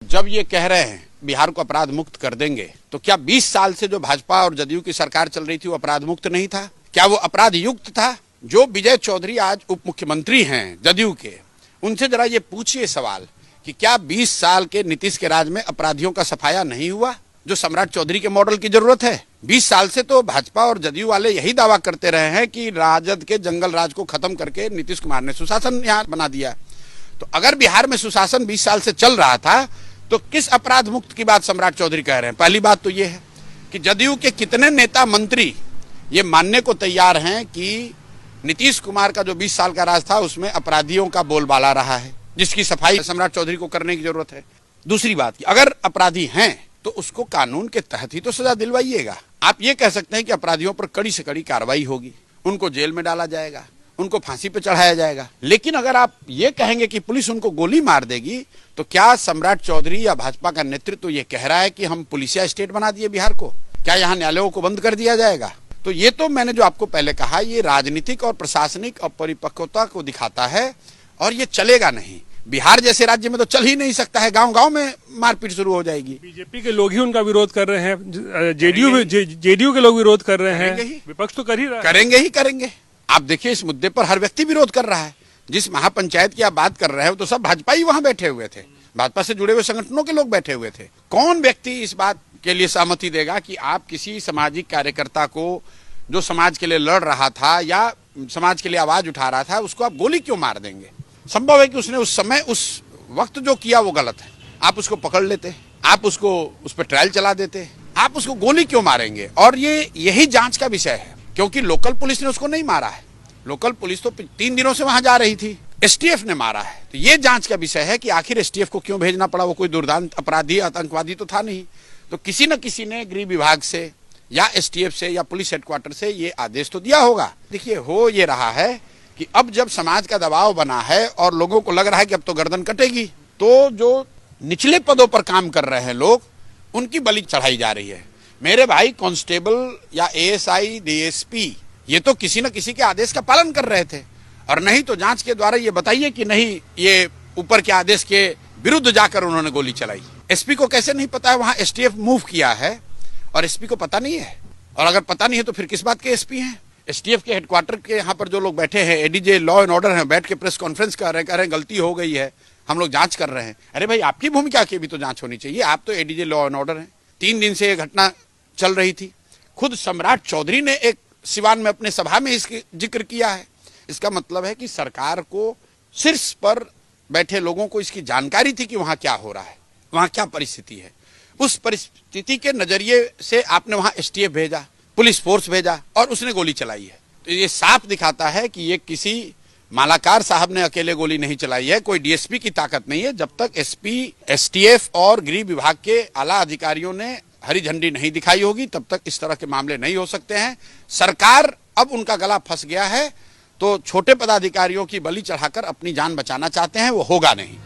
जब ये कह रहे हैं बिहार को अपराध मुक्त कर देंगे, तो क्या 20 साल से जो भाजपा और जदयू की सरकार चल रही थी वो अपराध मुक्त नहीं था? क्या वो अपराध युक्त था? जो विजय चौधरी आज उप मुख्यमंत्री हैं जदयू के, उनसे जरा ये पूछिए सवाल कि क्या 20 साल के नीतीश के राज में अपराधियों का सफाया नहीं हुआ, जो सम्राट चौधरी के मॉडल की जरूरत है? 20 साल से तो भाजपा और जदयू वाले यही दावा करते रहे हैं कि राजद के जंगल राज को खत्म करके नीतीश कुमार ने सुशासन यहाँ बना दिया। तो अगर बिहार में सुशासन 20 साल से चल रहा था तो किस अपराध मुक्त की बात सम्राट चौधरी कह रहे हैं? पहली बात तो ये है कि जदयू के कितने नेता मंत्री ये मानने को तैयार हैं कि नीतीश कुमार का जो 20 साल का राज था उसमें अपराधियों का बोलबाला रहा है, जिसकी सफाई सम्राट चौधरी को करने की जरूरत है। दूसरी बात, अगर अपराधी हैं तो उसको कानून के तहत ही तो सजा दिलवाइएगा। आप ये कह सकते हैं कि अपराधियों पर कड़ी से कड़ी कार्रवाई होगी, उनको जेल में डाला जाएगा, उनको फांसी पे चढ़ाया जाएगा। लेकिन अगर आप ये कहेंगे कि पुलिस उनको गोली मार देगी, तो क्या सम्राट चौधरी या भाजपा का नेतृत्व तो ये कह रहा है कि हम पुलिसिया स्टेट बना दिए बिहार को? क्या यहाँ न्यायालयों को बंद कर दिया जाएगा? तो ये तो मैंने जो आपको पहले कहा, ये राजनीतिक और प्रशासनिक अपरिपक्वता को दिखाता है और ये चलेगा नहीं। बिहार जैसे राज्य में तो चल ही नहीं सकता है, गांव-गांव में मारपीट शुरू हो जाएगी। बीजेपी के लोग ही उनका विरोध कर रहे हैं, जेडीयू के लोग विरोध कर रहे हैं, विपक्ष तो कर ही रहा है। करेंगे। आप देखिए, इस मुद्दे पर हर व्यक्ति विरोध कर रहा है। जिस महापंचायत की आप बात कर रहे हो तो सब भाजपा ही वहां बैठे हुए थे, भाजपा से जुड़े हुए संगठनों के लोग बैठे हुए थे। कौन व्यक्ति इस बात के लिए सहमति देगा कि आप किसी सामाजिक कार्यकर्ता को, जो समाज के लिए लड़ रहा था या समाज के लिए आवाज उठा रहा था, उसको आप गोली क्यों मार देंगे? संभव है कि उसने उस समय उस वक्त जो किया वो गलत है, आप उसको पकड़ लेते, आप उसको उस पर ट्रायल चला देते, आप उसको गोली क्यों मारेंगे? और ये यही जांच का विषय है, क्योंकि लोकल पुलिस ने उसको नहीं मारा है। लोकल पुलिस तो 3 दिनों से वहां जा रही थी, एसटीएफ ने मारा है। तो ये जांच का विषय है कि आखिर एसटीएफ को क्यों भेजना पड़ा? वो कोई दुर्दांत अपराधी आतंकवादी तो था नहीं। तो किसी न किसी ने गृह विभाग से या एसटीएफ से या पुलिस हेडक्वार्टर से ये आदेश तो दिया होगा। देखिए, हो ये रहा है कि अब जब समाज का दबाव बना है और लोगों को लग रहा है कि अब तो गर्दन कटेगी, तो जो निचले पदों पर काम कर रहे हैं लोग, उनकी बलि चढ़ाई जा रही है। मेरे भाई, कांस्टेबल या एएसआई, डीएसपी, ये तो किसी न किसी के आदेश का पालन कर रहे थे, और नहीं तो जांच के द्वारा ये बताइए कि नहीं, ये ऊपर के आदेश के विरुद्ध जाकर उन्होंने गोली चलाई। एसपी को कैसे नहीं पता है वहां एसटीएफ मूव किया है और एसपी को पता नहीं है? और अगर पता नहीं है तो फिर किस बात के एसपी हैं? एसटीएफ के हेडक्वार्टर के यहाँ पर जो लोग बैठे हैं, एडीजे लॉ एंड ऑर्डर हैं, बैठ के प्रेस कॉन्फ्रेंस कर रहे हैं गलती हो गई है, हम लोग जांच कर रहे हैं। अरे भाई, आपकी भूमिका की भी तो जांच होनी चाहिए। आप तो एडीजे लॉ एंड ऑर्डर हैं। 3 दिन से ये घटना चल रही थी। खुद सम्राट चौधरी ने एक सिवान में अपने सभा में इसकी जिक्र किया है। इसका मतलब है कि सरकार को, शीर्ष पर बैठे लोगों को इसकी जानकारी थी कि वहां क्या हो रहा है, वहां क्या परिस्थिति है। उस परिस्थिति के नजरिए से आपने वहां एसटीएफ भेजा, पुलिस फोर्स भेजा और उसने गोली चलाई है। तो ये साफ दिखाता है कि ये किसी मालाकार साहब ने अकेले गोली नहीं चलाई है, कोई डीएसपी की ताकत नहीं है। जब तक एसपी, एसटीएफ और गृह विभाग के आला अधिकारियों ने हरी झंडी नहीं दिखाई होगी, तब तक इस तरह के मामले नहीं हो सकते हैं। सरकार अब उनका गला फंस गया है, तो छोटे पदाधिकारियों की बलि चढ़ाकर अपनी जान बचाना चाहते हैं, वो होगा नहीं।